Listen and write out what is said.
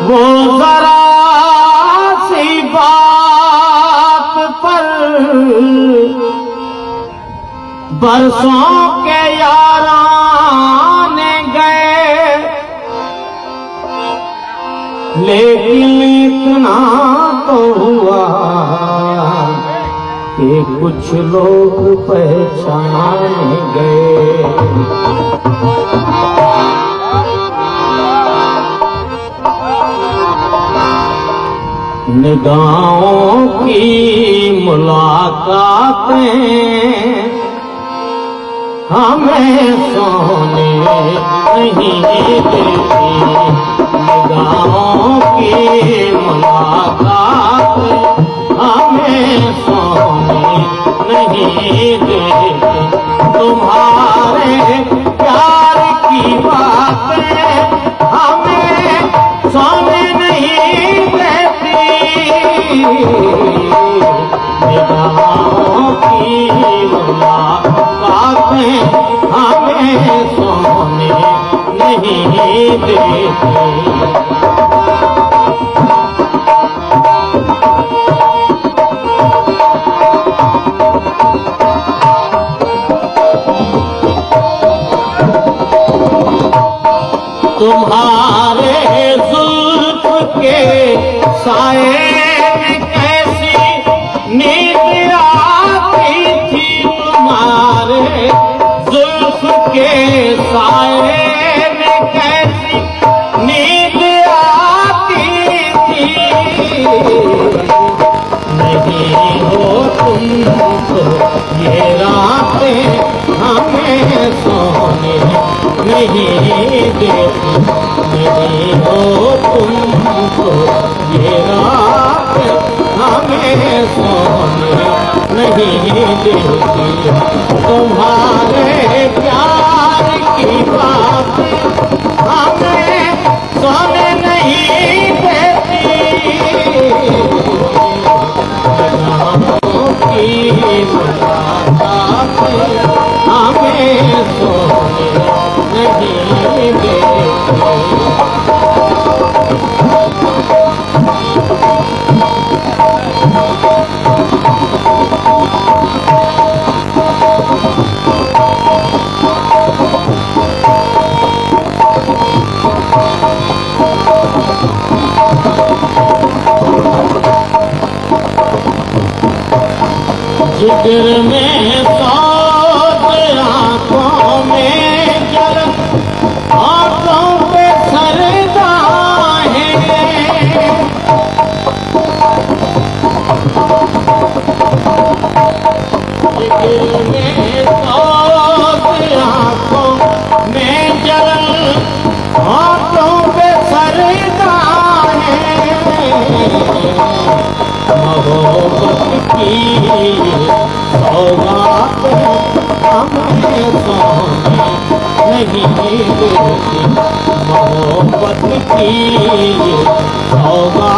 वो जरा सी बात पर बरसों के याराने गए, लेकिन इतना तो हुआ कि कुछ लोग पहचान गए। निगाहों की मुलाकातें हमें सोने नहीं देती, निगाहों की मुलाकात हमें सोने नहीं देती। तुम्हारे प्यार की बातें हमें सोने नहीं देती, निगाहों की मुलाकातें हमें सोने नहीं देती। तुम्हारे जुल्फ के साए में कैसी नींद आती थी, तुम्हारे जुल्फ के साए में कैसी नींद आती थी। नहीं हो तुम तो ये रातें हमें सोने नहीं देती, नहीं हो तुमको ये रात हमें सोने नहीं देती। तुम्हारे प्यार की बात हमें सोने नहीं देती, निगाहों की मुलाकात हमें सोने नहीं देती। जिगर में सोच आंखों में जल आंखों पे सरदा है, जिगर में सोच आंखों में जल आंखों पे सरदा है। मोहब्बत की सौगात हमें सोने नहीं देती, मोहब्बत की सौगात